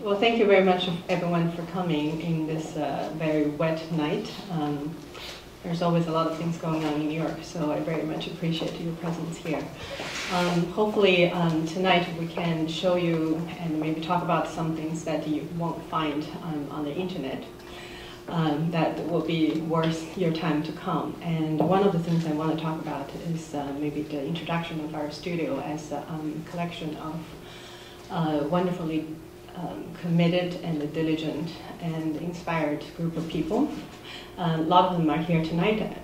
Well, thank you very much, everyone, for coming in this very wet night. There's always a lot of things going on in New York, so I very much appreciate your presence here. Hopefully, tonight we can show you and maybe talk about some things that you won't find on the internet that will be worth your time to come. And one of the things I want to talk about is maybe the introduction of our studio as a collection of wonderfully committed and diligent and inspired group of people. A lot of them are here tonight,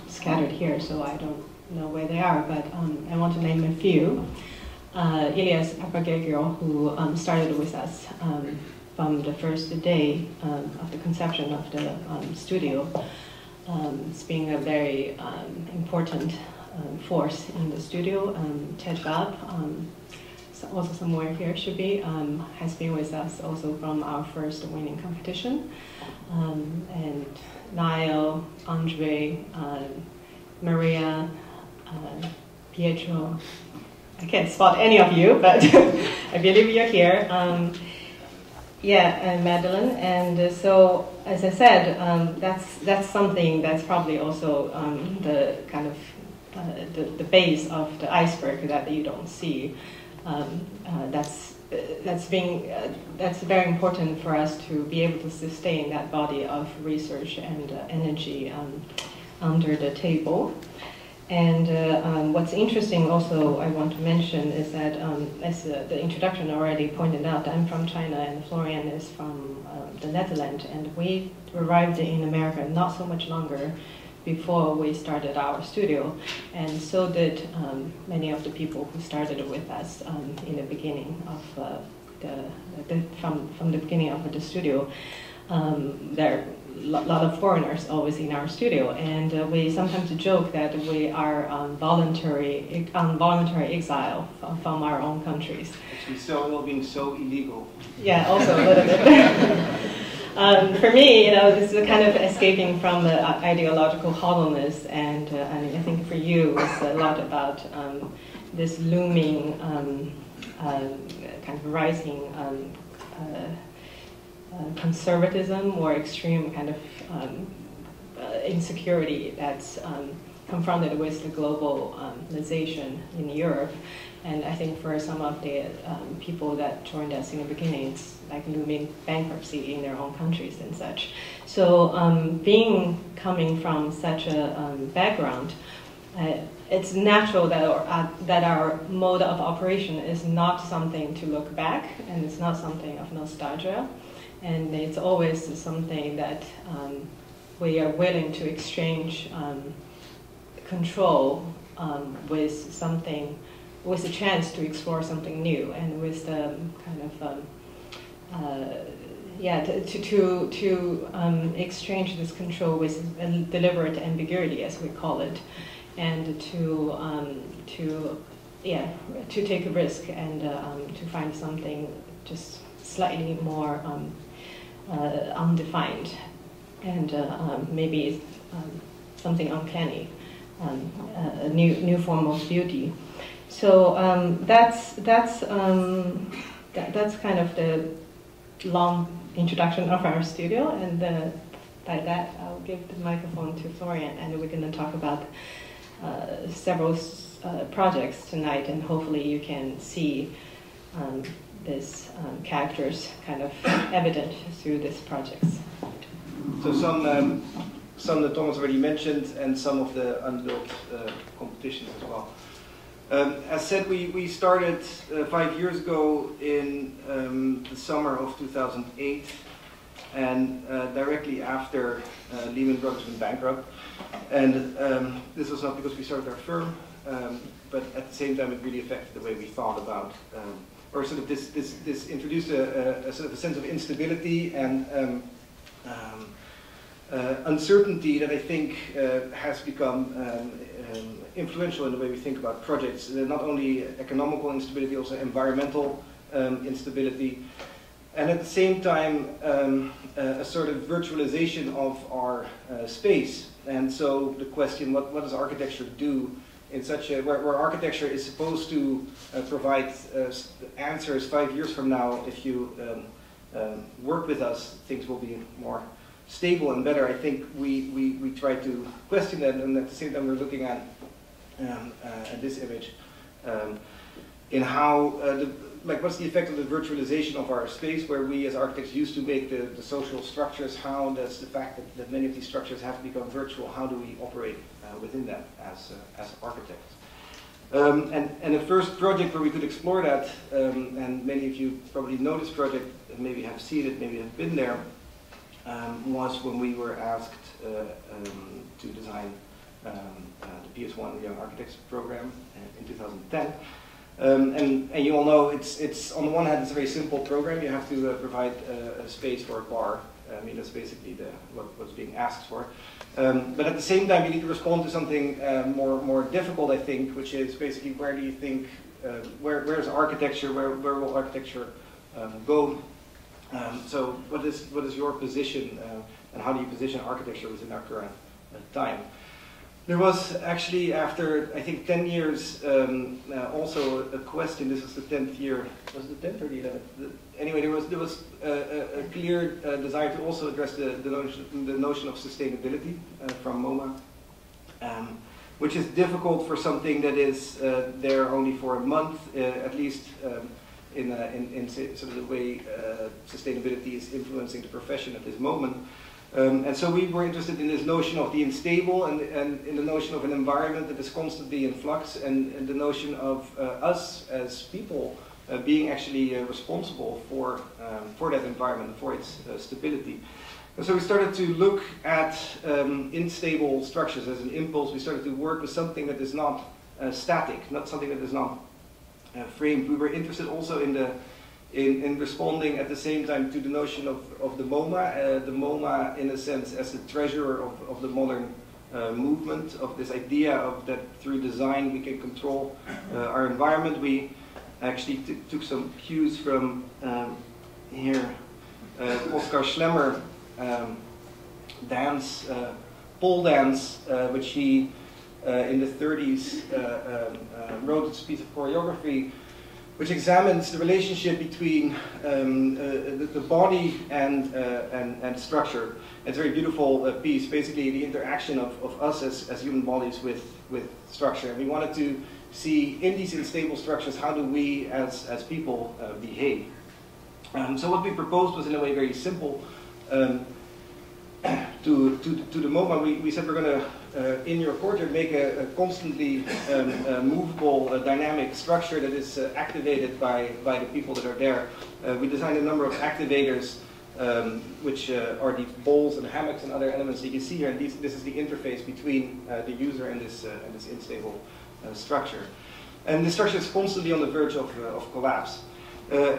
scattered here, so I don't know where they are, but I want to name a few. Elias Papagegio, who started with us from the first day of the conception of the studio. It's being a very important force in the studio. Ted Gab, also somewhere here should be, has been with us also from our first winning competition. And Niall, Andre, Maria, Pietro. I can't spot any of you, but I believe you're here. And Madeline. And so, as I said, that's something that's probably also the kind of the base of the iceberg that you don't see. That's very important for us to be able to sustain that body of research and energy under the table. And what's interesting also I want to mention is that, as the introduction already pointed out, I'm from China and Florian is from the Netherlands, and we arrived in America not so much longer before we started our studio, and so did many of the people who started with us in the beginning of from the beginning of the studio. There are a lot of foreigners always in our studio, and we sometimes joke that we are on voluntary exile from our own countries. Actually, so being so illegal. Yeah, also a little bit. For me, this is a kind of escaping from the ideological hollowness, and I think for you, it's a lot about this looming, kind of rising conservatism or extreme kind of insecurity that's confronted with the globalization in Europe. And I think for some of the people that joined us in the beginning, it's like looming bankruptcy in their own countries and such. So coming from such a background, it's natural that our mode of operation is not something to look back, and it's not something of nostalgia, and it's always something that we are willing to exchange control with something, with a chance to explore something new, and with the kind of to exchange this control with a deliberate ambiguity, as we call it, and to take a risk and to find something just slightly more undefined, and maybe something uncanny, a new form of beauty. So that's kind of the long introduction of our studio, and by that I'll give the microphone to Florian, and we're going to talk about several projects tonight, and hopefully you can see these characters kind of evident through these projects. So some that Thomas already mentioned, and some of the unbuilt competitions as well. As said, we started 5 years ago in the summer of 2008, and directly after Lehman Brothers went bankrupt. And this was not because we started our firm, but at the same time it really affected the way we thought about, or sort of this introduced a sort of a sense of instability and uncertainty that I think has become influential in the way we think about projects. Not only economical instability, also environmental instability, and at the same time a sort of virtualization of our space. And so the question, what does architecture do in such a, where architecture is supposed to provide answers 5 years from now. If you work with us, things will be more stable and better. I think we try to question that, and at the same time we're looking at this image in how like what's the effect of the virtualization of our space, where we as architects used to make the social structures. How does the fact that many of these structures have become virtual, how do we operate within that as architects? And the first project where we could explore that, and many of you probably know this project, maybe have seen it, maybe have been there, was when we were asked to design the PS1 Young Architects program in 2010. And you all know it's on the one hand it's a very simple program. You have to provide a space for a bar. I mean, that's basically what's being asked for. But at the same time, you need to respond to something more difficult, I think, which is basically where do you think, where's architecture, where will architecture go? So what is your position, and how do you position architecture within our current time? There was actually, after I think 10 years, also a question. This was the 10th year. Was it the 10th or the 11th? Anyway, there was a clear desire to also address the notion of sustainability from MoMA, which is difficult for something that is there only for a month, at least in sort of the way sustainability is influencing the profession at this moment. And so we were interested in this notion of the unstable, and in the notion of an environment that is constantly in flux, and the notion of us as people being actually responsible for that environment, for its stability. And so we started to look at unstable structures as an impulse. We started to work with something that is not static, not something that is not framed. We were interested also in responding at the same time to the notion of the MoMA in a sense as the treasurer of the modern movement, of this idea of that through design we can control our environment. We actually took some cues from here, Oskar Schlemmer dance, pole dance, which he in the 30s wrote this piece of choreography which examines the relationship between the body and structure. It's a very beautiful piece, basically the interaction of us as human bodies with structure. And we wanted to see in these unstable structures, how do we as people behave. So what we proposed was in a way very simple. To the MoMA, we said we're going to, in your courtyard, make a constantly movable, dynamic structure that is activated by the people that are there. We designed a number of activators, which are these balls and hammocks and other elements that you can see here. And this is the interface between the user and this unstable structure. And the structure is constantly on the verge of collapse.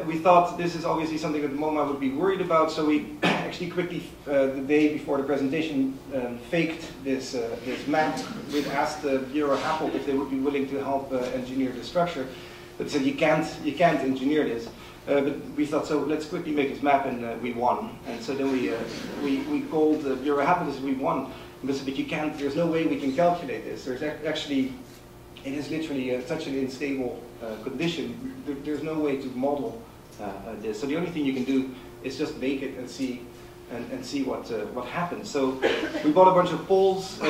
We thought this is obviously something that the MoMA would be worried about, so we actually quickly, the day before the presentation, faked this map. We'd asked Bureau Happold if they would be willing to help engineer the structure, but they said you can't engineer this. But we thought, so let's quickly make this map, and we won. And so then we called Bureau Happold and said we won. And they said, but you can't. There's no way we can calculate this. There's actually. It is literally such an unstable condition. There's no way to model this. So the only thing you can do is just make it and see what happens. So we bought a bunch of poles.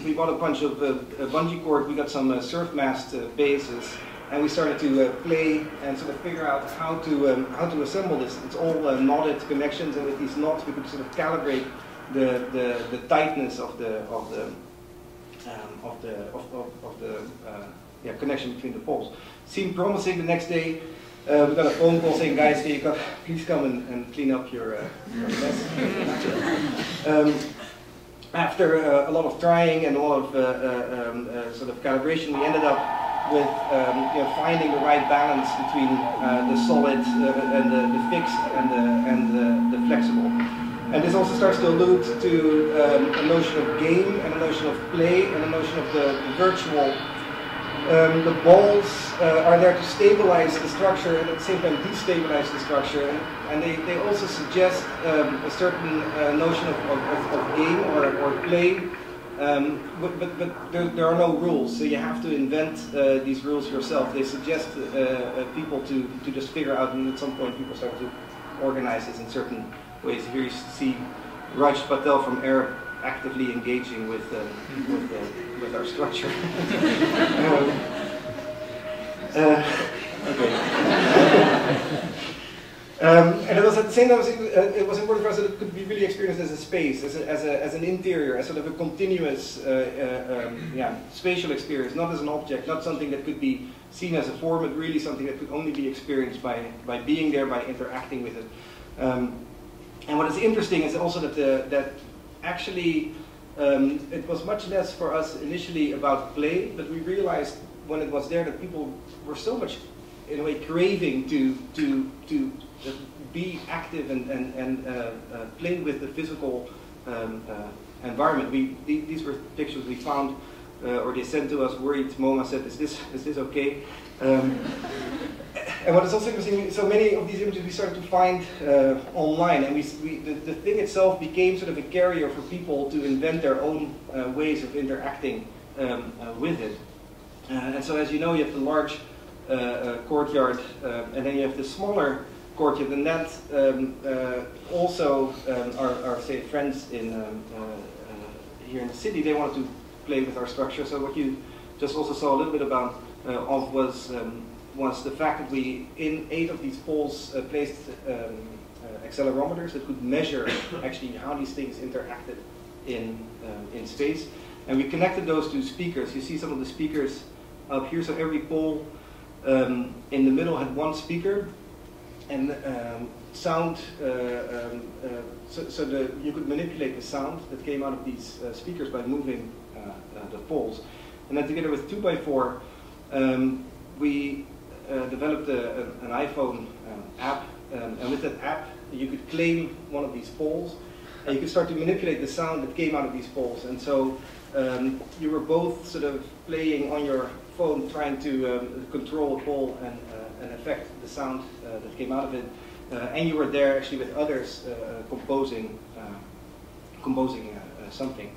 We bought a bunch of bungee cord. We got some surf mast bases, and we started to play and sort of figure out how to assemble this. It's all knotted connections, and with these knots we could sort of calibrate the tightness of the connection between the poles. Seemed promising. The next day we got a phone call saying, guys, please come and clean up your mess. After a lot of trying and a lot of sort of calibration, we ended up with finding the right balance between the solid and the fixed and the flexible. And this also starts to allude to a notion of game and a notion of play and a notion of the virtual. The balls are there to stabilize the structure and at the same time destabilize the structure. And they also suggest a certain notion of game or play. But there are no rules, so you have to invent these rules yourself. They suggest people to just figure out, and at some point people start to organize this in certain ways. Here you see Raj Patel from Arab actively engaging with our structure. Okay. And it was at the same time, it was important for us that it could be really experienced as a space, as an interior, as sort of a continuous spatial experience, not as an object, not something that could be seen as a form, but really something that could only be experienced by being there, by interacting with it. And what is interesting is also that actually it was much less for us initially about play, but we realized when it was there that people were so much, in a way, craving to be active and play with the physical environment. These were pictures we found, or they sent to us, worried. Moma said, is this okay? And what is also interesting, so many of these images we started to find online, and the thing itself became sort of a carrier for people to invent their own ways of interacting with it. And so, as you know, you have the large courtyard, and then you have the smaller courtyard, and that also our say friends in here in the city. They wanted to play with our structure. So what you just also saw a little bit about was the fact that we, in 8 of these poles, placed accelerometers that could measure actually how these things interacted in space, and we connected those to speakers. You see some of the speakers up here. So every pole in the middle had one speaker, and sound. So you could manipulate the sound that came out of these speakers by moving the poles. And then together with 2x4, we developed an iPhone app, and with that app you could claim one of these poles, and you could start to manipulate the sound that came out of these poles. And so you were both sort of playing on your phone, trying to control a pole and affect the sound that came out of it, and you were there actually with others composing something.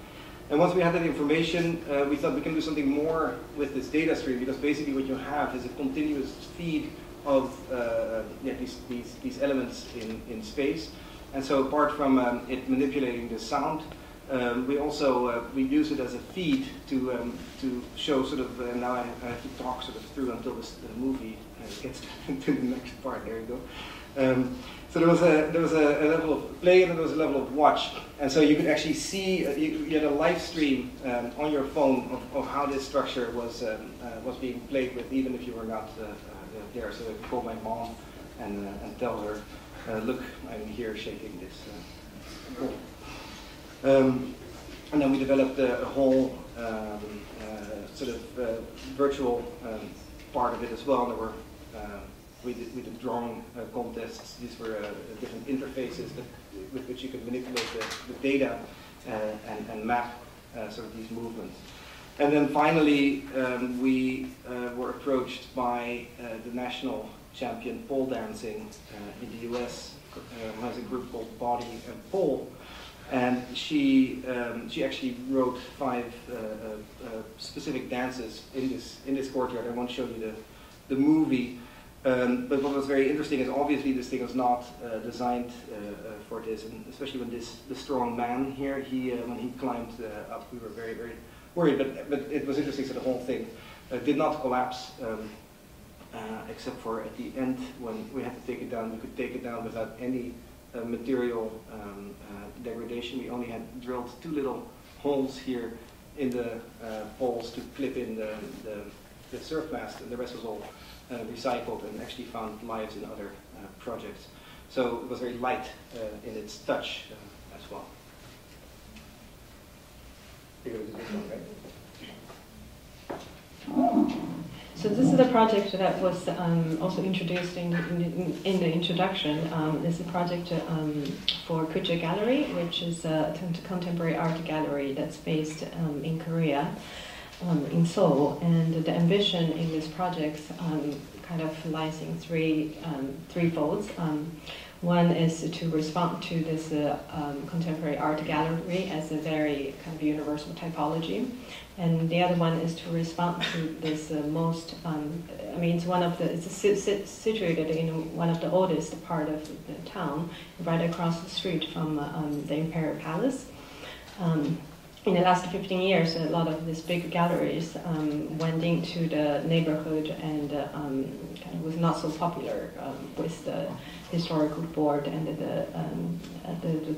And once we had that information, we thought we can do something more with this data stream, because basically what you have is a continuous feed of these elements in space. And so apart from it manipulating the sound, we also we use it as a feed to show sort of. Now I have to talk sort of through until the movie gets to the next part. There you go. So there was a level of play, and then there was a level of watch, and so you could actually see you had a live stream on your phone of how this structure was being played with, even if you were not there. So I could call my mom and tell her, look, I'm here shaking this ball. And then we developed a whole sort of virtual part of it as well. There were we did drawing contests. These were different interfaces with which you could manipulate the data and map sort of these movements. And then finally, we were approached by the national champion pole dancing in the US, who has a group called Body and Pole. And she actually wrote 5 specific dances in this courtyard. I won't show you the movie, but what was very interesting is obviously this thing was not designed for this, and especially when the strong man here, when he climbed up, we were very, very worried. But it was interesting. So the whole thing did not collapse, except for at the end when we had to take it down. We could take it down without any material degradation. We only had drilled 2 little holes here in the poles to clip in the surf mast, and the rest was all recycled and actually found lives in other projects. So it was very light in its touch as well. You're going to do this one, right? So this is a project that was also introduced in the introduction. This is a project for Kukje Gallery, which is a contemporary art gallery that's based in Korea, in Seoul. And the ambition in this project kind of lies in three folds. One is to respond to this contemporary art gallery as a very kind of universal typology. And the other one is to respond to this it's situated in one of the oldest part of the town, right across the street from the Imperial Palace. In the last 15 years, a lot of these big galleries went into the neighborhood and kind of was not so popular with the historical board and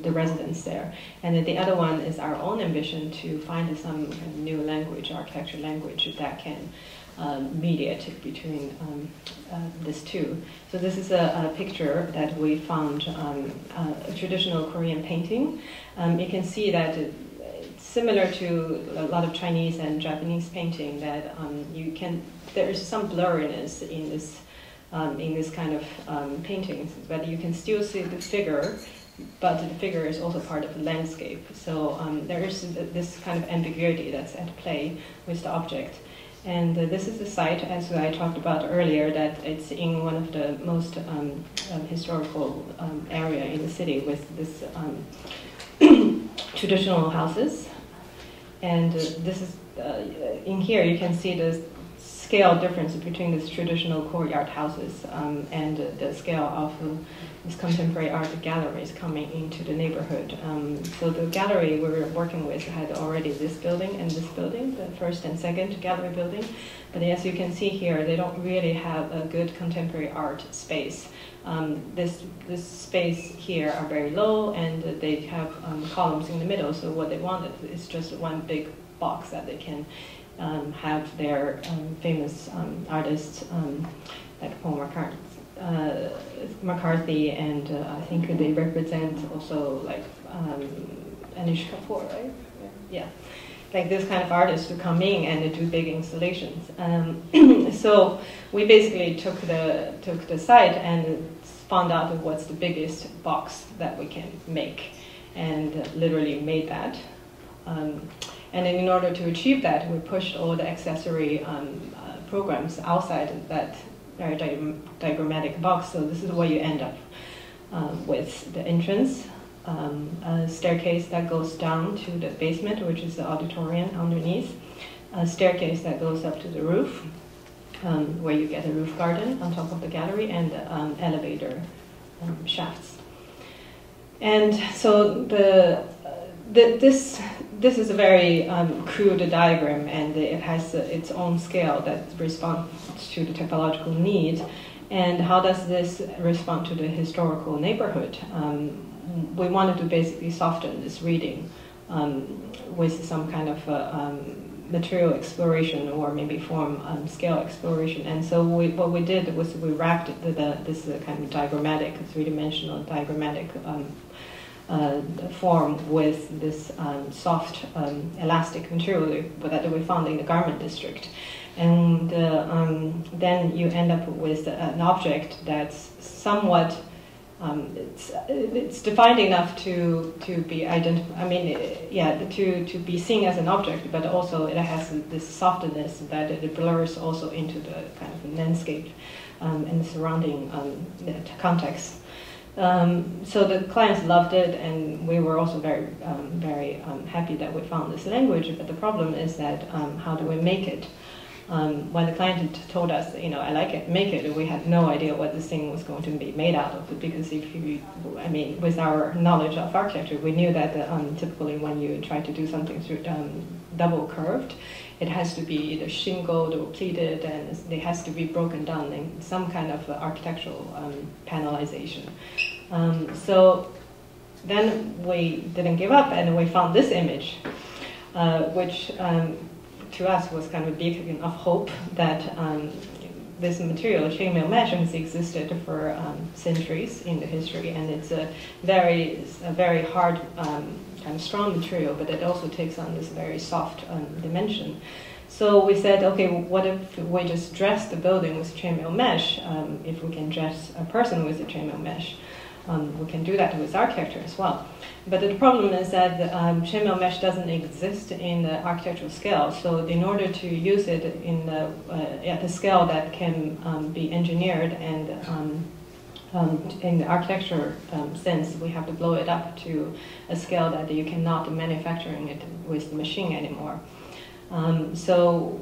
the residents there. And the other one is our own ambition to find some kind of new language, architecture language, that can mediate between these two. So this is a picture that we found, a traditional Korean painting. You can see that similar to a lot of Chinese and Japanese painting, that there is some blurriness in this kind of paintings, but you can still see the figure, but the figure is also part of the landscape. So there is this kind of ambiguity that's at play with the object. And this is the site, as I talked about earlier, that it's in one of the most historical area in the city with this traditional houses. And this is, in here you can see the scale difference between these traditional courtyard houses and the scale of these contemporary art galleries coming into the neighborhood. So the gallery we were working with had already this building and this building, the first and second gallery building. But as you can see here, they don't really have a good contemporary art space. This space here are very low, and they have columns in the middle. So what they wanted is just one big box that they can have their famous artists like Paul McCarthy, and I think they represent also like Anish Kapoor, right? Yeah, like this kind of artists to come in and do big installations. So we basically took the site and found out what's the biggest box that we can make, and literally made that. And in order to achieve that, we pushed all the accessory programs outside that very diagrammatic box. So this is what you end up with: the entrance, a staircase that goes down to the basement, which is the auditorium underneath, a staircase that goes up to the roof, where you get a roof garden on top of the gallery, and elevator shafts. And so this is a very crude diagram, and it has its own scale that responds to the typological need. And how does this respond to the historical neighborhood? We wanted to basically soften this reading with some kind of material exploration, or maybe form scale exploration. And so what we did was we wrapped this kind of diagrammatic, three-dimensional diagrammatic form with this soft elastic material that we found in the garment district. And then you end up with an object that's somewhat it's defined enough to be identified. I mean, to be seen as an object, but also it has this softness that it blurs also into the kind of landscape and the surrounding context. So the clients loved it, and we were also very happy that we found this language. But the problem is that how do we make it? When the client told us, I like it, make it, we had no idea what this thing was going to be made out of. Because with our knowledge of architecture, we knew that typically when you try to do something through double curved, it has to be either shingled or pleated, and it has to be broken down in some kind of architectural panelization. So then we didn't give up, and we found this image, which to us was kind of a beacon of hope that this material, chainmail mesh, has existed for centuries in the history, and it's a very hard, kind of strong material, but it also takes on this very soft dimension. So we said, okay, what if we just dress the building with chainmail mesh? If we can dress a person with the chainmail mesh, we can do that with architecture as well. But the problem is that chainmail mesh doesn't exist in the architectural scale. So in order to use it in the scale that can be engineered and in the architecture sense, we have to blow it up to a scale that you cannot manufacturing it with the machine anymore. So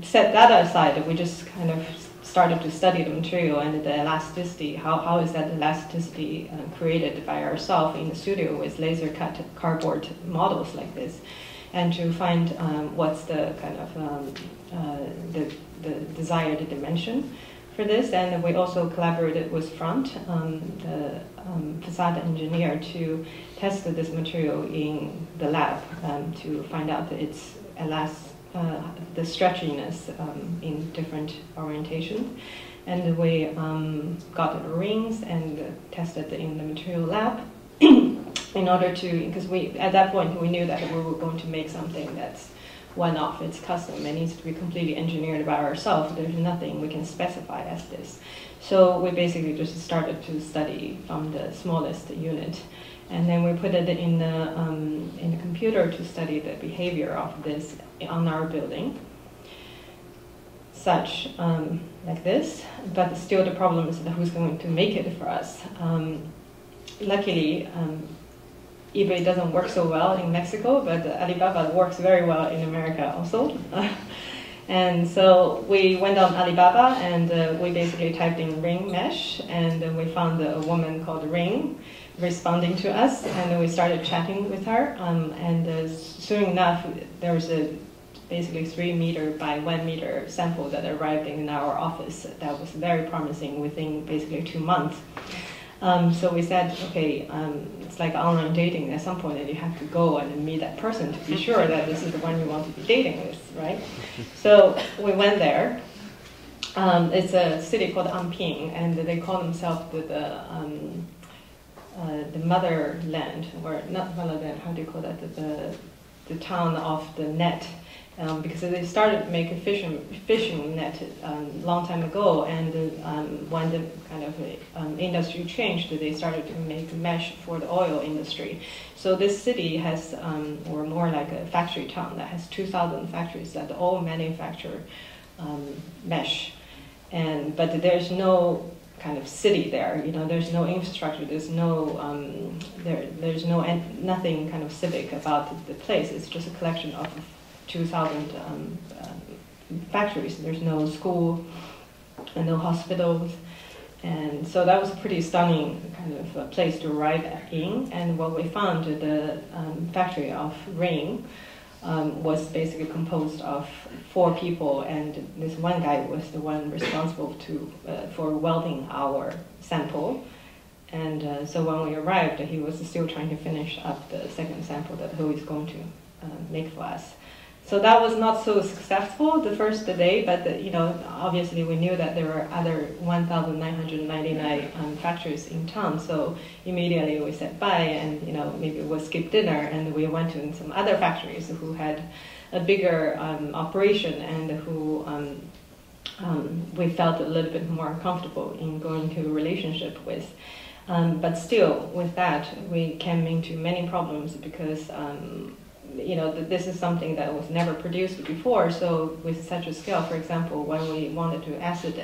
set that aside, we just kind of started to study the material and the elasticity. How is that elasticity created by ourselves in the studio with laser cut cardboard models like this, and to find what's the kind of the desired dimension for this. And we also collaborated with Front, the facade engineer, to test this material in the lab to find out its the stretchiness in different orientation. And we got the rings and tested in the material lab in order to, because at that point we knew that we were going to make something that's one-off, it's custom, it needs to be completely engineered by ourselves. There's nothing we can specify as this. So we basically just started to study from the smallest unit. And then we put it in the computer to study the behavior of this on our building, such like this. But still, the problem is that who's going to make it for us? Luckily, eBay doesn't work so well in Mexico, but Alibaba works very well in America also. And so we went on Alibaba and we basically typed in ring mesh, and we found a woman called Ring responding to us, and we started chatting with her. And soon enough, there was a basically 3 meter by 1 meter sample that arrived in our office that was very promising within basically 2 months. So we said, okay, it's like online dating. At some point, you have to go and meet that person to be sure that this is the one you want to be dating with, right? So we went there. It's a city called Anping, and they call themselves the motherland, or not motherland, how do you call that? The town of the net. Because they started to make a fishing net long time ago, and when the kind of industry changed, they started to make mesh for the oil industry. So this city has, or more like a factory town that has 2,000 factories that all manufacture mesh, but there's no kind of city there. You know, there's no infrastructure. There's no there's nothing kind of civic about the place. It's just a collection of 2,000 factories. There's no school and no hospitals, and so that was a pretty stunning kind of place to arrive in. And what we found, the factory of Ring was basically composed of 4 people, and this one guy was the one responsible for welding our sample. And so when we arrived, he was still trying to finish up the second sample that he was going to make for us. So that was not so successful the first day, but you know, obviously we knew that there were other 1,999 factories in town. So immediately we said bye, and you know, maybe we'll skip dinner, and we went to some other factories who had a bigger operation and who we felt a little bit more comfortable in going to a relationship with. But still, with that, we came into many problems because. You know, this is something that was never produced before. So with such a scale, for example, when we wanted to acid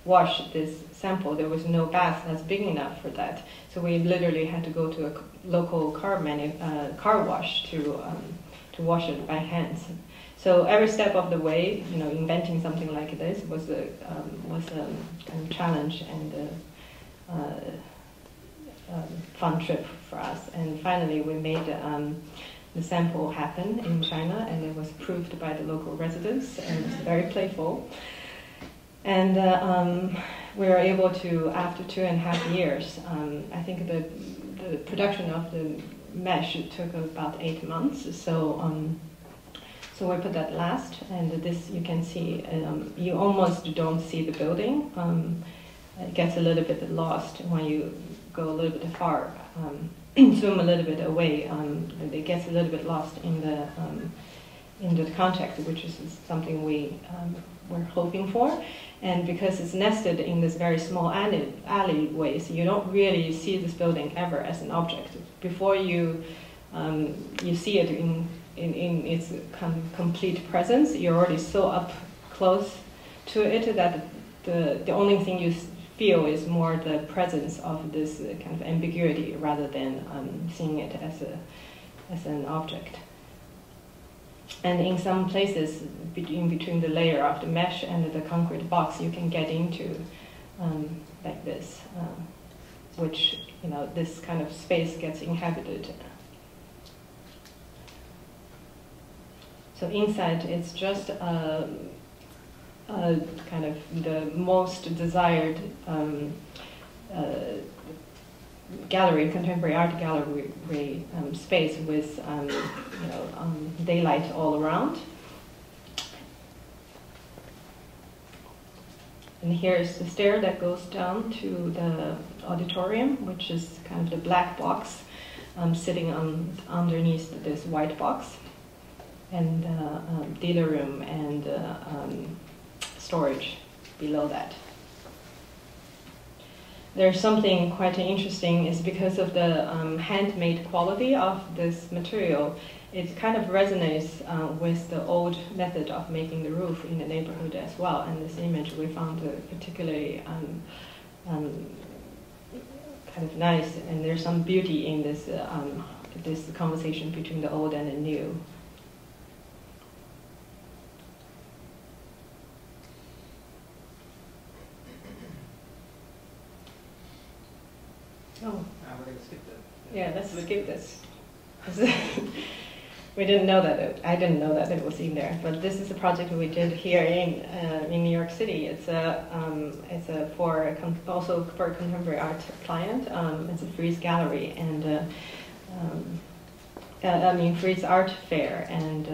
wash this sample, there was no bath that's big enough for that. So we literally had to go to a local car wash to wash it by hands. So every step of the way, you know, inventing something like this was a kind of challenge and a fun trip for us. And finally, we made the sample happen in China, and it was approved by the local residents, and it's very playful. And we were able to, after 2.5 years, I think the production of the mesh took about 8 months. So we put that last, and this you can see, you almost don't see the building. It gets a little bit lost when you go a little bit far. Zoom a little bit away, it gets a little bit lost in the context, which is something we were hoping for. And because it's nested in this very small alleyways, you don't really see this building ever as an object. Before you see it in its complete presence, you're already so up close to it that the only thing you feel is more the presence of this kind of ambiguity rather than seeing it as an object. And in some places, in between the layer of the mesh and the concrete box, you can get into like this, which, this kind of space gets inhabited. So inside, it's just kind of the most desired gallery, contemporary art gallery space with daylight all around. And here is the stair that goes down to the auditorium, which is kind of the black box sitting underneath this white box, and dealer room and storage below that. There's something quite interesting, is because of the handmade quality of this material, it kind of resonates with the old method of making the roof in the neighborhood as well. And this image we found particularly kind of nice, and there's some beauty in this this conversation between the old and the new. Oh. We're going to skip that. Yeah, let's skip this. We didn't know that. I didn't know that it was in there. But this is a project we did here in New York City. It's also for a contemporary art client. It's a Frieze Gallery and Frieze Art Fair, and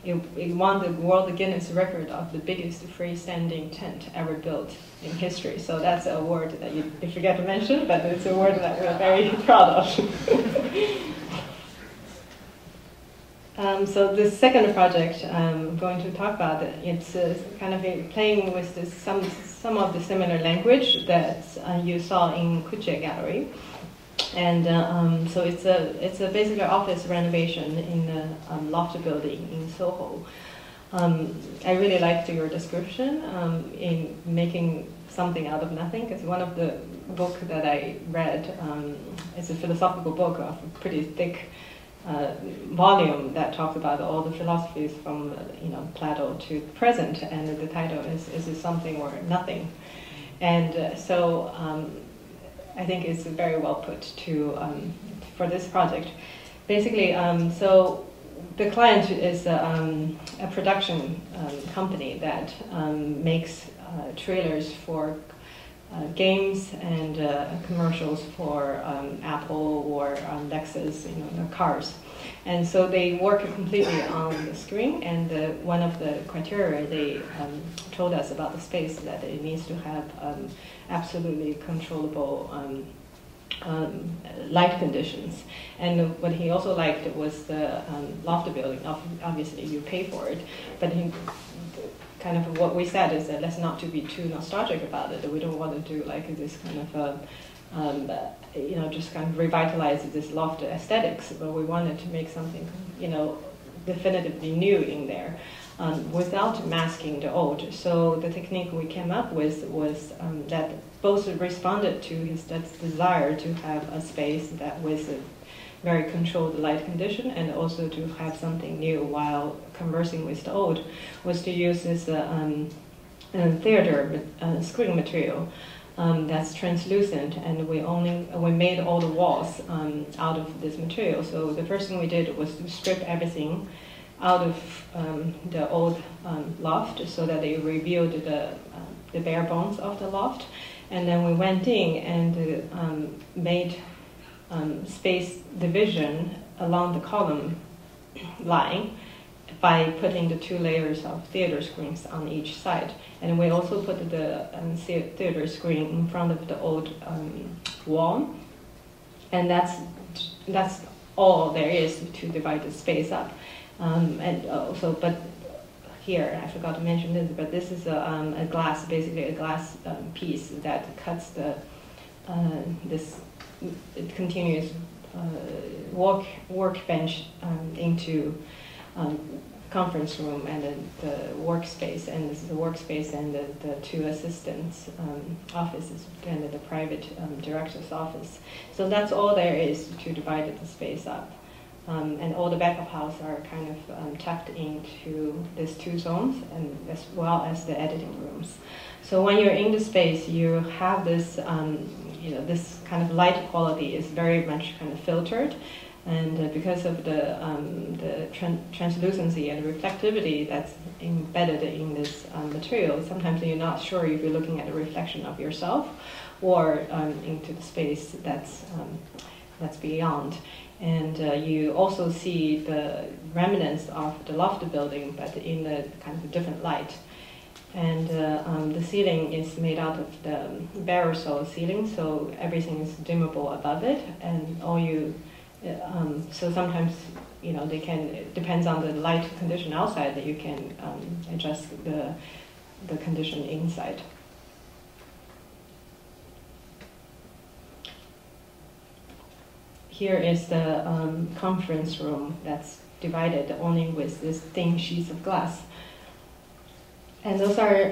it won the World Guinness Record of the biggest freestanding tent ever built in history. So that's an award that you forget to mention, but it's an award that we're very proud of. So the second project I'm going to talk about, it's kind of playing with this, some of the similar language that you saw in Kukje Gallery. And so it's a basically office renovation in a loft building in SoHo. I really liked your description in making something out of nothing, because one of the book that I read is a philosophical book of a pretty thick volume that talks about all the philosophies from Plato to the present, and the title is it something or nothing? And so I think it's very well put to for this project. Basically, so the client is a production company that makes trailers for games and commercials for Apple or Lexus, the cars. And so they work completely on the screen, and one of the criteria they told us about the space, that it needs to have absolutely controllable light conditions. And what he also liked was the loft building. Obviously you pay for it, but kind of what we said is that let's not to be too nostalgic about it. We don't want to do like this kind of just kind of revitalize this loft aesthetics, but we wanted to make something definitively new in there, without masking the old. So the technique we came up with was that both responded to his desire to have a space that was a very controlled light condition, and also to have something new while conversing with the old, was to use this theater screen material that's translucent, and we made all the walls out of this material. So the first thing we did was to strip everything out of the old loft, so that it revealed the bare bones of the loft. And then we went in and made space division along the column line by putting the 2 layers of theater screens on each side. And we also put the theater screen in front of the old wall. And that's all there is to divide the space up. And also, but here, I forgot to mention this, but this is a glass, basically a glass piece that cuts this continuous workbench into conference room and the workspace, and this is the workspace and the two assistants' offices and the private director's office. So that's all there is to divide the space up. And all the back of house are kind of tucked into these two zones, and as well as the editing rooms. So when you're in the space, you have this, this kind of light quality is very much kind of filtered, and because of the translucency and reflectivity that's embedded in this material, sometimes you're not sure if you're looking at a reflection of yourself or into the space that's beyond. And you also see the remnants of the loft building, but in a kind of a different light. And the ceiling is made out of the barrel ceiling, so everything is dimmable above it. And so sometimes, they can, it depends on the light condition outside that you can adjust the condition inside. Here is the conference room that's divided only with these thin sheets of glass. And those are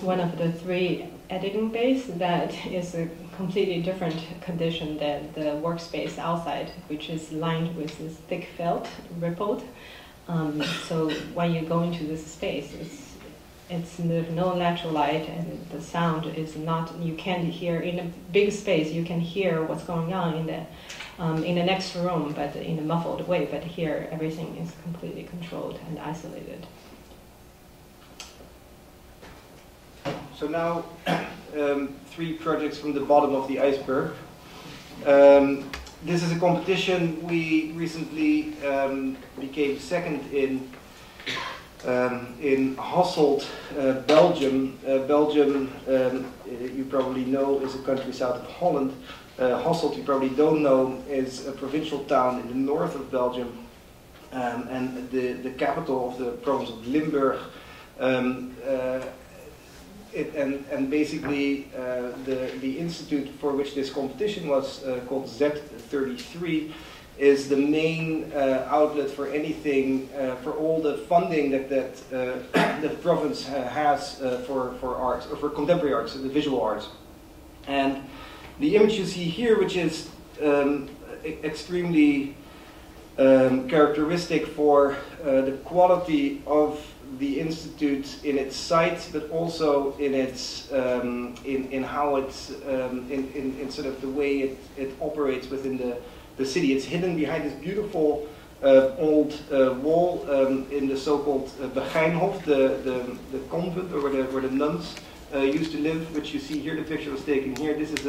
one of the 3 editing bays that is a completely different condition than the workspace outside, which is lined with this thick felt, rippled. So when you go into this space, there's no natural light, and the sound is not, you can't hear, in a big space you can hear what's going on in the next room, but in a muffled way, but here everything is completely controlled and isolated. So now 3 projects from the bottom of the iceberg. This is a competition we recently became second in Hasselt, Belgium. Belgium, you probably know, is a country south of Holland. Hasselt, you probably don't know, is a provincial town in the north of Belgium, and the capital of the province of Limburg. And basically, the institute for which this competition was called Z33 is the main outlet for anything, for all the funding that the province has for arts, or for contemporary arts, the visual arts. And the image you see here, which is extremely characteristic for the quality of the institute in its site, but also in its in how it's in sort of the way it operates within the city. It's hidden behind this beautiful old wall in the so-called Begijnhof, the convent, or where the nuns used to live, which you see here. The picture was taken here. This is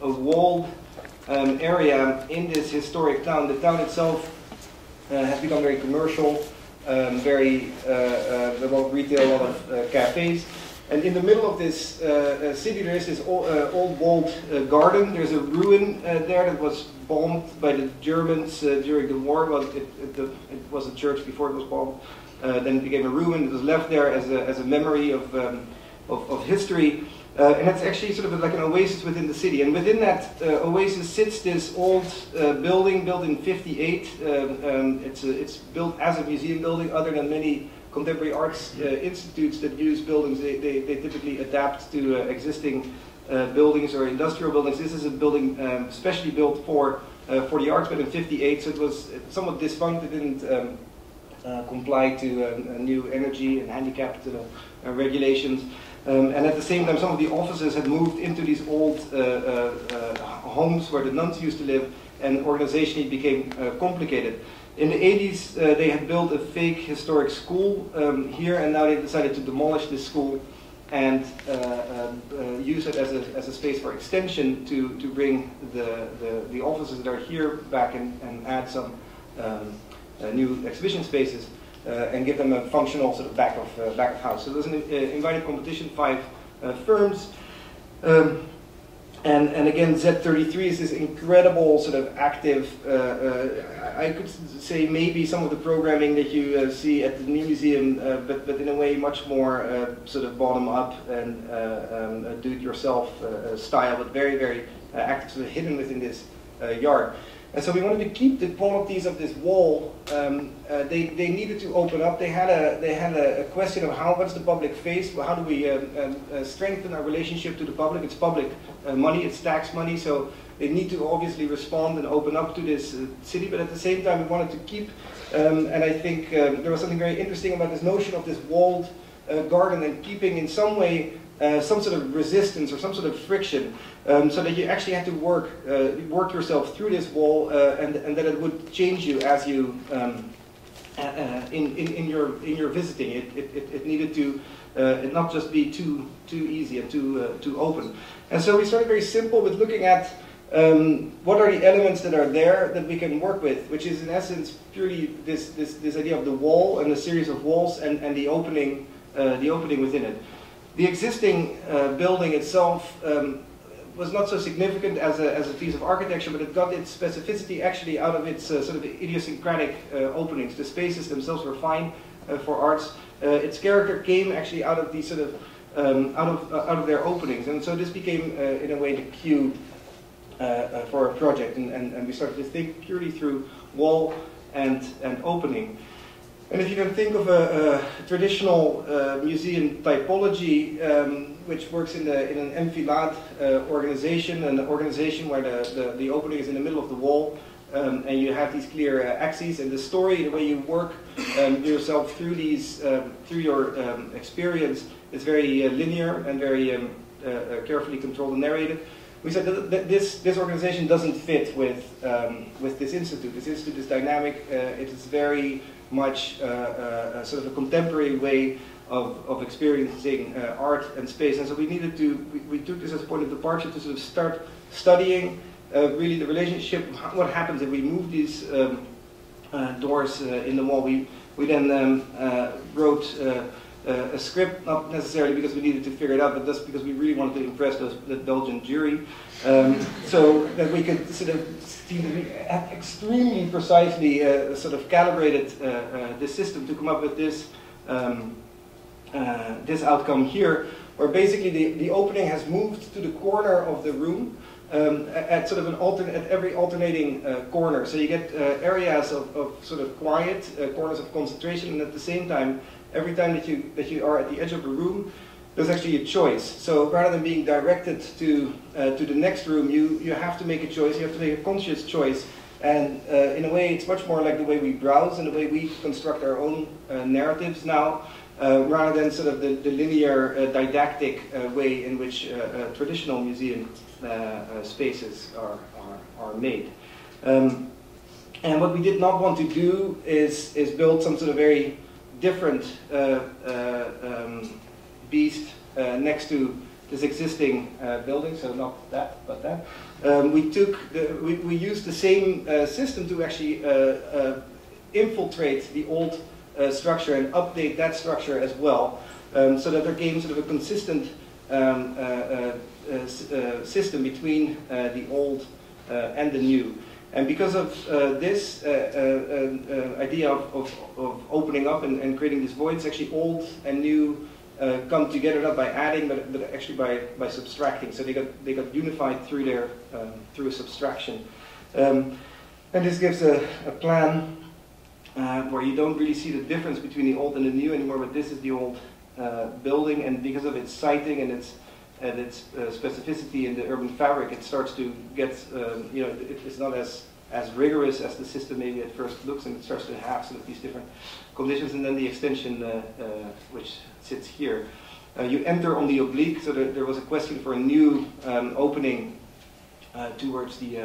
a walled area in this historic town. The town itself has become very commercial. Very a lot of retail, a lot of cafes, and in the middle of this city there is this old walled garden. There's a ruin there that was bombed by the Germans during the war. Well, it was a church before it was bombed. Then it became a ruin. It was left there as a memory of history. And it's actually sort of like an oasis within the city. And within that oasis sits this old building built in '58. It's built as a museum building. Other than many contemporary arts institutes that use buildings, they typically adapt to existing buildings or industrial buildings. This is a building specially built for the arts, but in '58, so it was somewhat defunct. It didn't comply to new energy and handicapped regulations. And at the same time, some of the offices had moved into these old homes where the nuns used to live, and organizationally it became complicated. In the 80s, they had built a fake historic school here, and now they decided to demolish this school and use it as a space for extension to bring the offices that are here back and add some new exhibition spaces. And give them a functional sort of back of house. So there's an invited competition, 5 firms, and again Z33 is this incredible sort of active. I could say maybe some of the programming that you see at the museum, but in a way much more sort of bottom up and do-it-yourself style, but very active, sort of hidden within this yard. And so we wanted to keep the qualities of this wall. They needed to open up. They had a question of what's the public face? How do we strengthen our relationship to the public? It's public money, it's tax money, so they need to obviously respond and open up to this city. But at the same time, we wanted to keep, and I think there was something very interesting about this notion of this walled garden and keeping in some way some sort of resistance or some sort of friction, so that you actually had to work yourself through this wall, and that it would change you as you in your visiting. It needed to not just be too easy and too open. And so we started very simple with looking at what are the elements that are there that we can work with, which is in essence purely this idea of the wall and a series of walls and the opening within it. The existing building itself was not so significant as a piece of architecture, but it got its specificity actually out of its sort of idiosyncratic openings. The spaces themselves were fine for arts. Its character came actually out of these sort of out of their openings, and so this became in a way the cue for a project, and we started to think purely through wall and opening. And if you can think of a traditional museum typology, which works in an enfilade organization, an organization where the opening is in the middle of the wall, and you have these clear axes, and the story, the way you work yourself through these, through your experience, is very linear and very carefully controlled and narrated. We said that this organization doesn't fit with this institute. This institute is dynamic. It is very much sort of a contemporary way of experiencing art and space, and so we needed to. We took this as a point of departure to sort of start studying really the relationship. What happens if we move these doors in the wall? We then wrote a script, not necessarily because we needed to figure it out, but just because we really wanted to impress the Belgian jury, so that we could sort of seem to be extremely precisely sort of calibrated this system to come up with this this outcome here, where basically the opening has moved to the corner of the room at sort of at every alternating corner. So you get areas of sort of quiet, corners of concentration, and at the same time, every time that you are at the edge of a room, there's actually a choice. So rather than being directed to the next room, you have to make a choice. You have to make a conscious choice. And in a way, it's much more like the way we browse and the way we construct our own narratives now, rather than sort of the linear, didactic way in which traditional museum spaces are made. And what we did not want to do is build some sort of very different beast next to this existing building, so not that, but that. We used the same system to actually infiltrate the old structure and update that structure as well, so that there came sort of a consistent system between the old and the new. And because of this idea of opening up and creating this void, it's actually old and new come together, not by adding, but actually by subtracting. So they got unified through a subtraction. And this gives a plan where you don't really see the difference between the old and the new anymore, but this is the old building, and because of its siting and its specificity in the urban fabric, it starts to get, it's not as rigorous as the system maybe at first looks, and it starts to have sort of these different conditions. And then the extension, which sits here. You enter on the oblique, so there was a question for a new opening towards the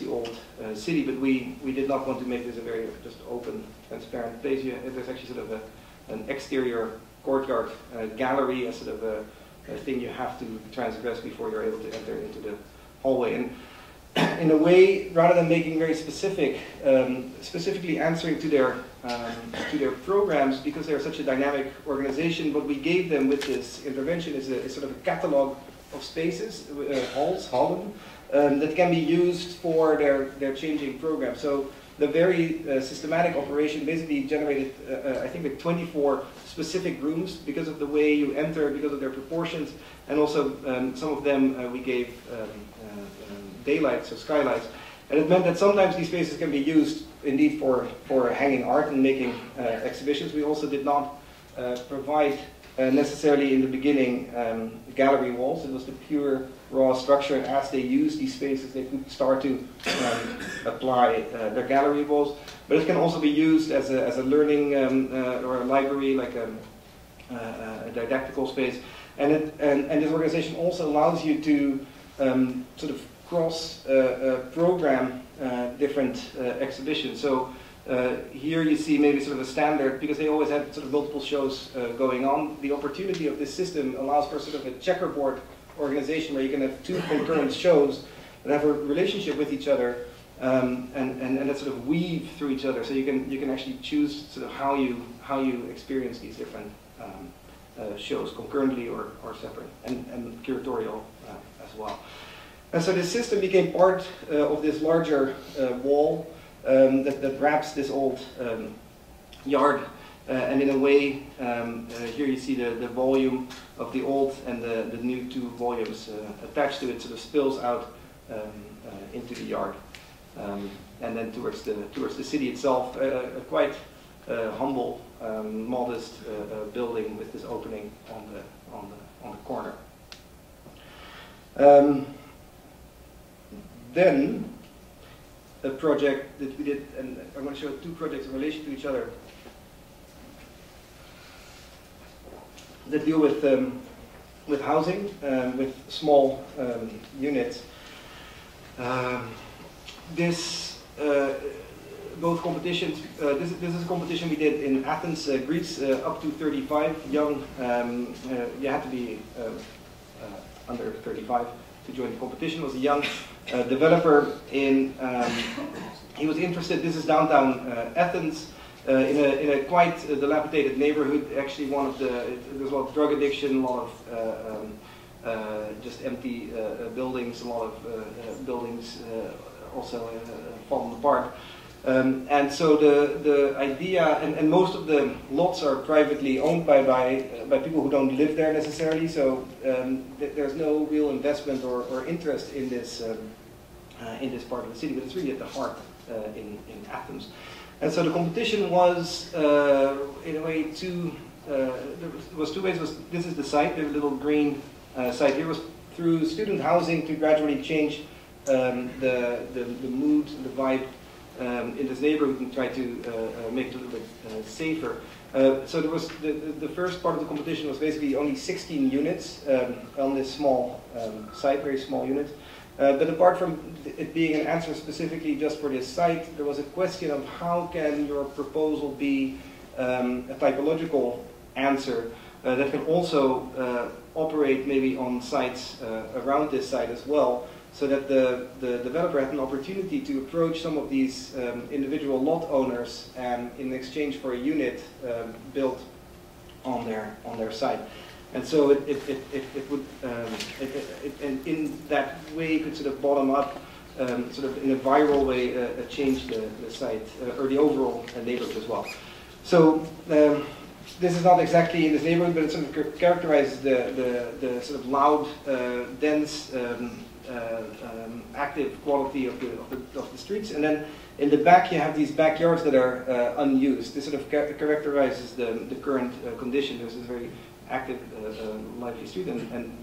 old city, but we did not want to make this a very just open, transparent place. There's actually sort of an exterior courtyard gallery, a sort of a thing you have to transgress before you're able to enter into the hallway. And in a way, rather than making very specific, specifically answering to their programs, because they're such a dynamic organization, what we gave them with this intervention is sort of a catalog of spaces, hallen, that can be used for their changing program. So the very systematic operation basically generated, I think, like 24 specific rooms because of the way you enter, because of their proportions, and also some of them we gave daylight, so skylights. And it meant that sometimes these spaces can be used indeed for hanging art and making exhibitions. We also did not provide necessarily in the beginning gallery walls. It was the pure raw structure, and as they used these spaces they could start to apply their gallery walls. But it can also be used as a learning or a library, like a didactical space. And this organization also allows you to sort of cross program different exhibitions. So here you see maybe sort of a standard, because they always had sort of multiple shows going on. The opportunity of this system allows for sort of a checkerboard organization where you can have two concurrent shows that have a relationship with each other and that sort of weave through each other. So you can actually choose sort of how you experience these different shows concurrently or separate, and curatorial as well. And so this system became part of this larger wall that wraps this old yard, and in a way, here you see the volume of the old and the new two volumes attached to it, sort of spills out into the yard, and then towards the city itself, a quite humble, modest building with this opening on the corner. Then a project that we did, and I'm going to show two projects in relation to each other that deal with housing, with small units. Both competitions. This is a competition we did in Athens, Greece, up to 35 young. You had to be under 35 to join the competition. It was a young developer in. He was interested. This is downtown Athens, in a quite dilapidated neighborhood. Actually, there's a lot of drug addiction, a lot of just empty buildings, a lot of buildings also fallen apart. And so the idea, and most of the lots are privately owned by people who don't live there necessarily, so there's no real investment or interest in this part of the city, but it's really at the heart in Athens. And so the competition was, in a way, there was two ways. This is the site, the little green site here, was through student housing to gradually change the mood, the vibe in this neighborhood, and try to make it a little bit safer. So there was the first part of the competition was basically only 16 units on this small site, very small units. But apart from it being an answer specifically just for this site, there was a question of how can your proposal be a typological answer that can also operate maybe on sites around this site as well, so that the developer had an opportunity to approach some of these individual lot owners and in exchange for a unit built on their site. And so it would, and in that way, it could sort of bottom up, sort of in a viral way, change the site or the overall neighborhood as well. So this is not exactly in this neighborhood, but it sort of characterizes the sort of loud, dense, active quality of the streets. And then in the back, you have these backyards that are unused. This sort of characterizes the current condition. There's this very active, lively street and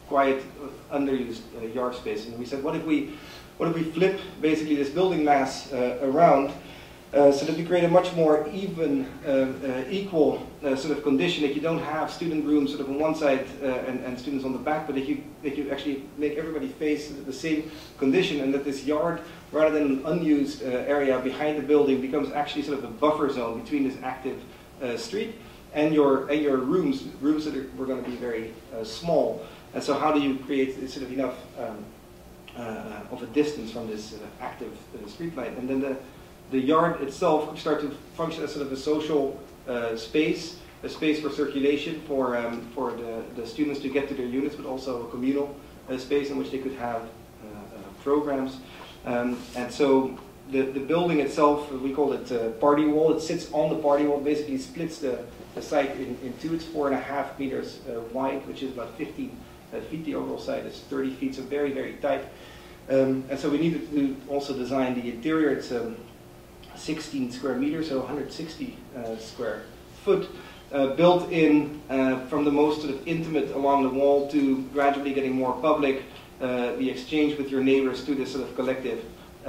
quiet, underused yard space. And we said, what if we flip basically this building mass around, so that we create a much more even, equal sort of condition, that you don't have student rooms sort of on one side and students on the back, but that you actually make everybody face the same condition, and that this yard, rather than an unused area behind the building, becomes actually sort of a buffer zone between this active street and your rooms that were going to be very small. And so how do you create sort of enough of a distance from this active street light? And then the yard itself could start to function as sort of a social space, a space for circulation for the students to get to their units, but also a communal space in which they could have programs. And so the building itself, we call it party wall. It sits on the party wall, basically splits the site in two. It's 4.5 meters wide, which is about 15 feet. The overall site is 30 feet, so very, very tight. And so we needed to also design the interior. It's 16 square meters, so 160 square foot, built in from the most sort of intimate along the wall to gradually getting more public, the exchange with your neighbors to this sort of collective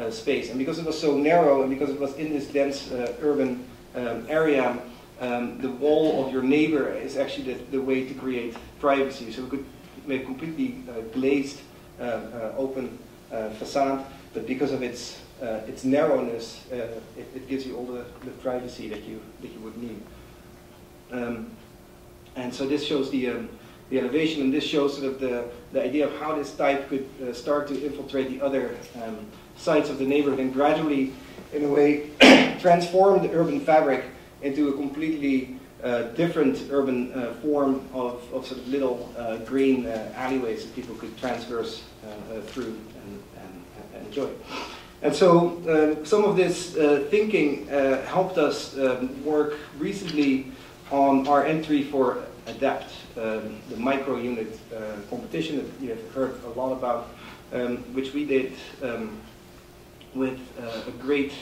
space. And because it was so narrow and because it was in this dense urban area, the wall of your neighbor is actually the way to create privacy. So we could make completely glazed, open facade, but because of its narrowness, it gives you all the privacy that you would need. And so this shows the elevation, and this shows sort of the idea of how this type could start to infiltrate the other sides of the neighborhood and gradually, in a way, transform the urban fabric into a completely different urban form of sort of little green alleyways that people could transverse through and enjoy. And so some of this thinking helped us work recently on our entry for ADAPT, the micro-unit competition that you have heard a lot about, which we did with a great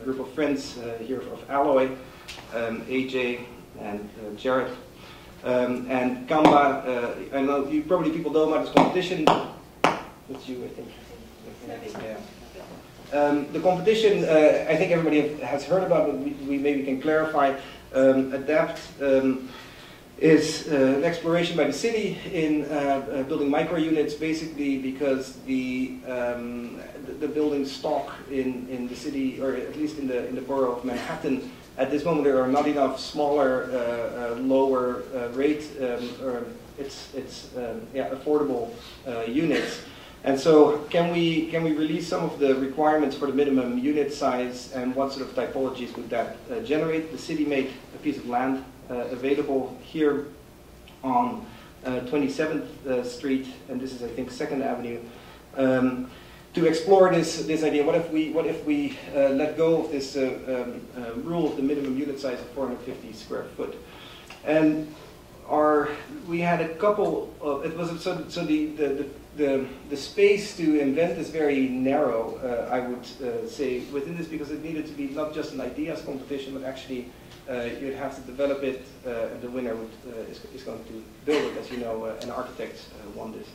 group of friends here of Alloy, AJ and Jared. And Kamba, I know people know about this competition. That's you, I think. Yeah. The competition, I think everybody has heard about, but we maybe can clarify. ADAPT is an exploration by the city in building micro-units, basically because the building stock in the city, or at least in the borough of Manhattan, at this moment there are not enough smaller, lower rate, or affordable units. And so, can we release some of the requirements for the minimum unit size, and what sort of typologies would that generate? The city made a piece of land available here on 27th Street, and this is, I think, 2nd Avenue, to explore this idea. What if we let go of this rule of the minimum unit size of 450 square foot? And we had a couple of, it was so the space to invent is very narrow, I would say, within this, because it needed to be not just an ideas competition, but actually you'd have to develop it, and the winner is going to build it. As you know, an architect won this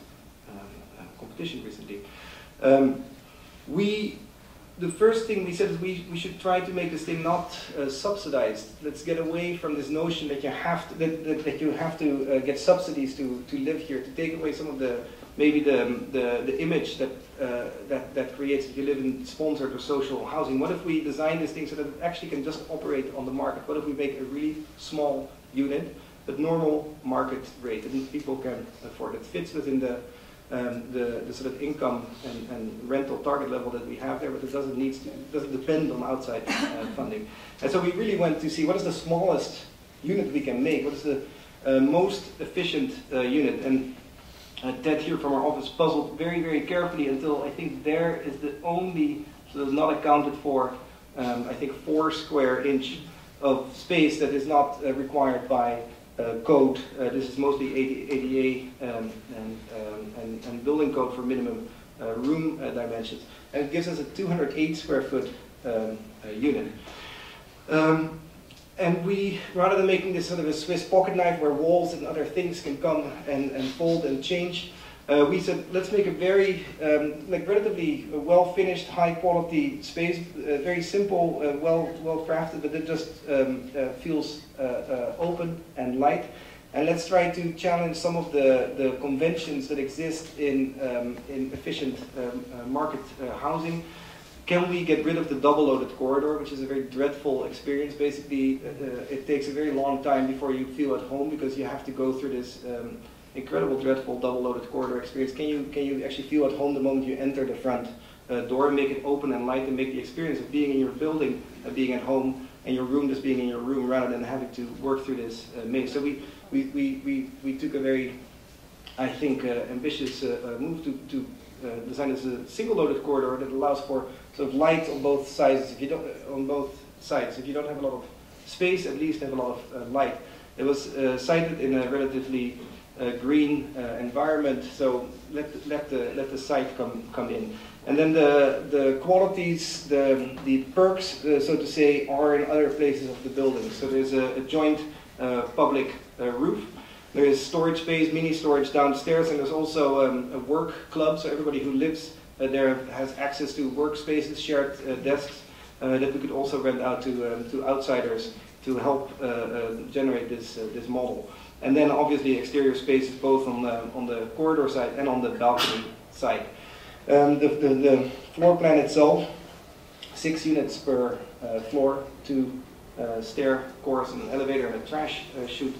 competition recently. The first thing we said is we should try to make this thing not subsidized. Let's get away from this notion that you have to get subsidies to live here, to take away some of the image that creates if you live in sponsored or social housing. What if we design this thing so that it actually can just operate on the market? What if we make a really small unit, but normal market rate, and people can afford it? Fits within the sort of income and rental target level that we have there, but it doesn't depend on outside funding. And so we really went to see what is the smallest unit we can make, what is the most efficient unit. And Ted here from our office puzzled very, very carefully until I think there is the only, so it's not accounted for, I think 4 square inch of space that is not required by code. This is mostly ADA and building code for minimum room dimensions. And it gives us a 208 square foot unit. And we, rather than making this sort of a Swiss pocket knife where walls and other things can come and fold and change, we said, let's make a very, relatively well-finished, high-quality space, very simple, well-crafted, but it just feels open and light. And let's try to challenge some of the conventions that exist in efficient market housing. Can we get rid of the double-loaded corridor, which is a very dreadful experience? Basically, it takes a very long time before you feel at home because you have to go through this incredible, dreadful double-loaded corridor experience. Can you actually feel at home the moment you enter the front door, and make it open and light, and make the experience of being in your building, being at home, and your room just being in your room, rather than having to work through this maze? So we took a very, I think, ambitious move to design as a single-loaded corridor that allows for sort of light on both sides. If you don't have a lot of space, at least have a lot of light. It was sited in a relatively green environment. So let the site come in. And then the qualities, the perks, so to say, are in other places of the building. So there's a joint public roof. There is storage space, mini storage downstairs, and there's also a work club. So everybody who lives there has access to workspaces, shared desks that we could also rent out to outsiders to help generate this model. And then obviously exterior spaces both on the corridor side and on the balcony side. The floor plan itself, 6 units per floor, 2 stair cores, an elevator and a trash chute,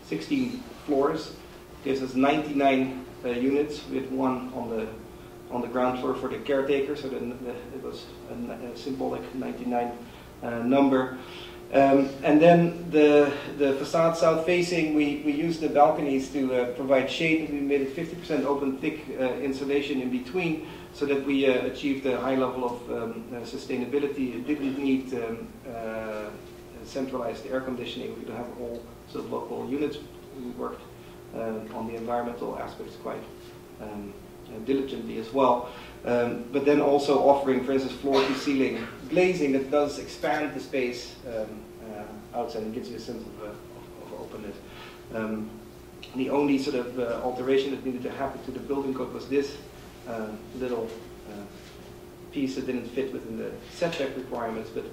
16 floors, gives us 99 units. We had 1 on the ground floor for the caretaker, so then it was a symbolic 99 number. And then the facade south facing, we used the balconies to provide shade. We made it 50% open, thick insulation in between, so that we achieved a high level of sustainability. It didn't need centralized air conditioning. We could have all sort of local units. We worked on the environmental aspects quite diligently as well. But then also offering, for instance, floor-to-ceiling glazing that does expand the space outside and gives you a sense of openness. The only sort of alteration that needed to happen to the building code was this little piece that didn't fit within the setback requirements, but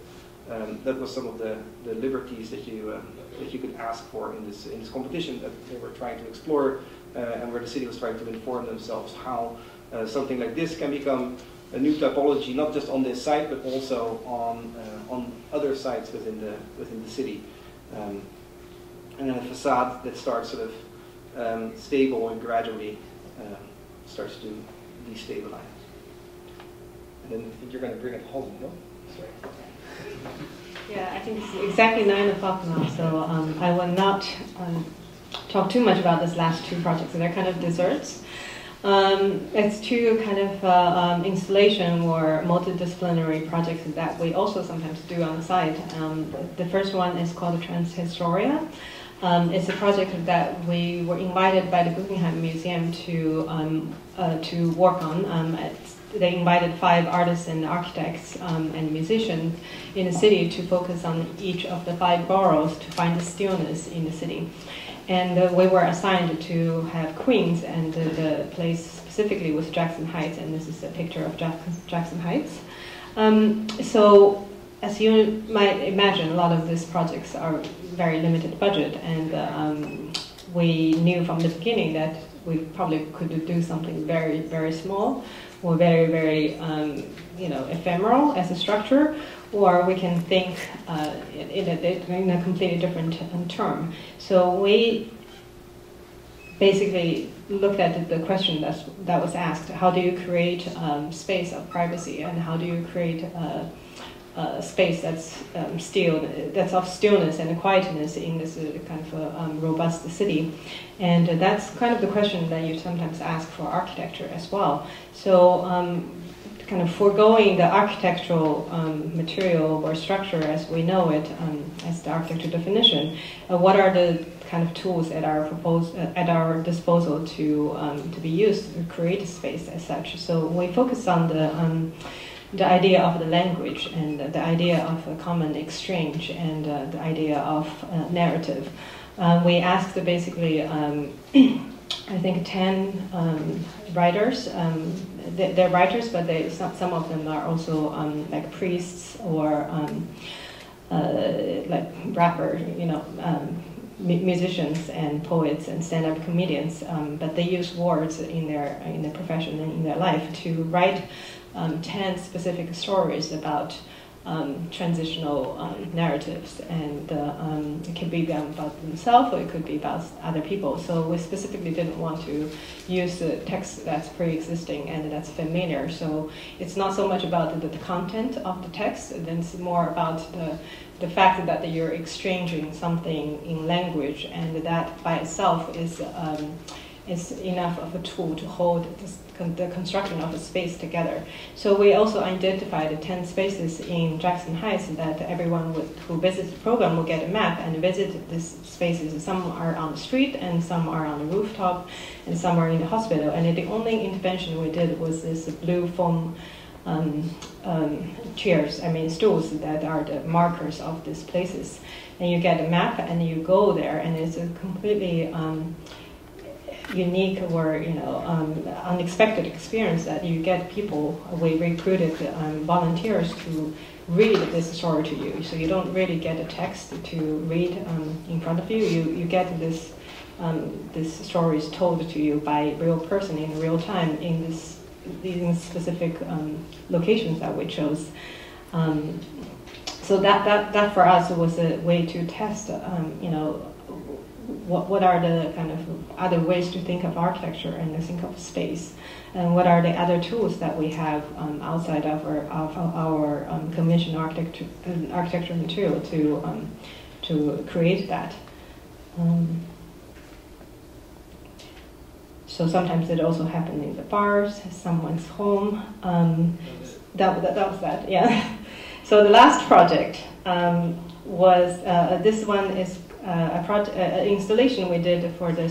that was some of the liberties that you could ask for in this competition that they were trying to explore, and where the city was trying to inform themselves how something like this can become a new typology, not just on this site, but also on other sites within the city. And then a facade that starts sort of stable and gradually starts to destabilize. And then I think you're going to bring it home, no? Sorry. Yeah, I think it's exactly 9 o'clock now, so I will not talk too much about these last 2 projects. So they're kind of desserts. It's 2 kind of installation or multidisciplinary projects that we also sometimes do on the site. The first one is called Transhistoria. It's a project that we were invited by the Guggenheim Museum to work on. They invited 5 artists and architects and musicians in the city to focus on each of the 5 boroughs to find the stillness in the city. And we were assigned to have Queens, and the place specifically was Jackson Heights, and this is a picture of Jackson Heights. So, as you might imagine, a lot of these projects are very limited budget, and we knew from the beginning that we probably could do something very, very small, or very, very, ephemeral as a structure, or we can think in a completely different term. So we basically looked at the question that was asked: how do you create space of privacy, and how do you create a space that's that's of stillness and quietness in this kind of robust city? And that's kind of the question that you sometimes ask for architecture as well. So kind of foregoing the architectural material or structure as we know it, as the architecture definition, what are the kind of tools at our disposal to be used to create a space as such? So we focus on the idea of the language, and the idea of a common exchange, and the idea of narrative. We asked basically, I think 10 writers. They're writers, but some of them are also like priests or like rappers, musicians and poets and stand-up comedians. But they use words in their profession and in their life to write 10 specific stories about transitional narratives, and it could be about themselves or it could be about other people. So we specifically didn't want to use the text that's pre-existing and that's familiar. So it's not so much about the content of the text, then it's more about the fact that you're exchanging something in language, and that by itself is is enough of a tool to hold the construction of a space together. So we also identified 10 spaces in Jackson Heights that everyone who visits the program will get a map and visit these spaces. Some are on the street, and some are on the rooftop, and some are in the hospital. And the only intervention we did was this blue foam chairs, stools that are the markers of these places. And you get a map and you go there, and it's a completely unique or unexpected experience that you get people. We recruited volunteers to read this story to you, so you don't really get a text to read in front of you. You get this stories told to you by a real person in real time in these specific locations that we chose. So that for us was a way to test, what are the kind of other ways to think of architecture and to think of space, and what are the other tools that we have outside of our conventional architecture material to create that. So sometimes it also happened in the bars, someone's home. That was that, yeah. So the last project was, this one is an installation we did for the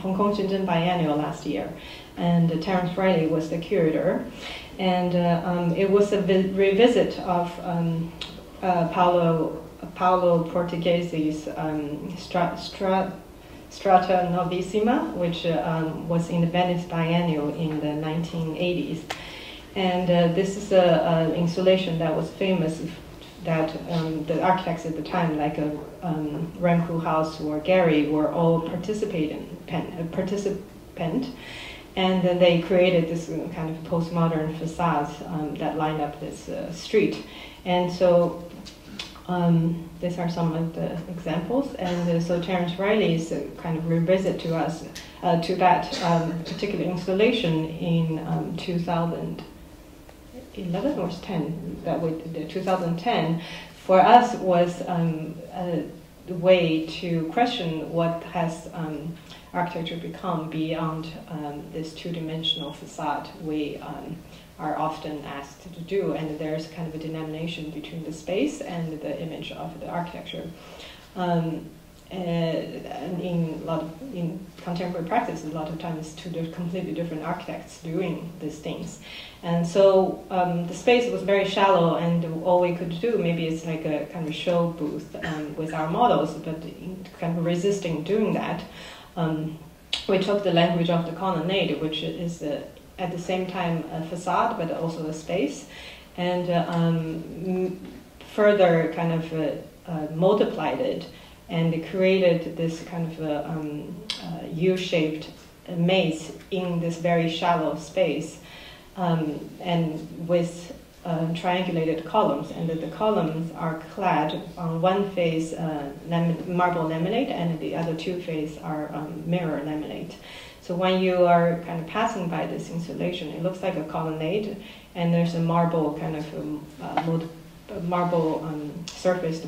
Hong Kong Shenzhen Biennale last year. And Terence Riley was the curator. And it was a revisit of Paolo Portuguese's Strata Novissima, which was in the Venice Biennale in the 1980s. And this is an installation that was famous, that the architects at the time, like Ranku House or Gehry, were all participant. And then they created this kind of postmodern facades that line up this street. And so these are some of the examples, and so Terence Riley's kind of revisit to us to that particular installation in 2011 or 10 that we did, 2010, for us was a way to question what has architecture become beyond this two-dimensional facade we are often asked to do, and there's kind of a denomination between the space and the image of the architecture. And in contemporary practice, a lot of times two completely different architects doing these things. And so the space was very shallow, and all we could do maybe is like a kind of show booth with our models, but kind of resisting doing that. We took the language of the colonnade, which is at the same time a facade, but also a space, and further kind of multiplied it and created this kind of U-shaped maze in this very shallow space, and with triangulated columns, and the columns are clad on one face marble laminate, and the other two faces are mirror laminate. So when you are kind of passing by this installation, it looks like a colonnade, and there's a marble kind of marble surface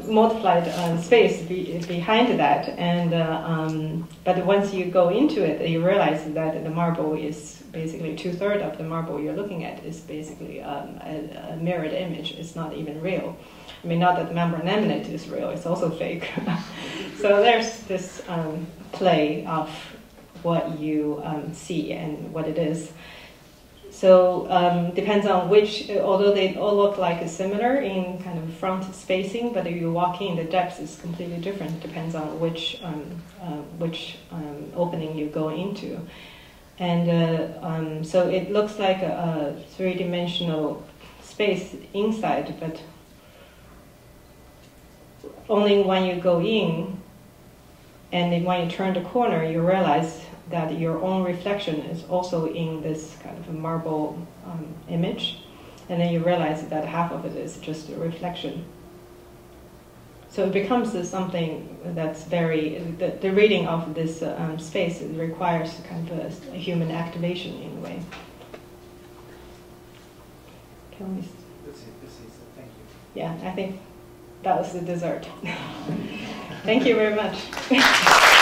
multiplied space behind that, and but once you go into it, you realize that the marble is basically 2/3 of the marble you're looking at is basically a mirrored image. It's not even real. I mean, not that the marble laminate is real; it's also fake. So there's this play of what you see and what it is. So depends on which, although they all look like similar in kind of front spacing, but if you walk in, the depth is completely different. Depends on which opening you go into, and so it looks like a three-dimensional space inside, but only when you go in, and then when you turn the corner, you realize that your own reflection is also in this kind of a marble image, and then you realize that half of it is just a reflection. So it becomes something that's very, the reading of this space requires kind of a human activation in a way. Can we? That's it, thank you. yeah, I think that was the dessert. Thank you very much.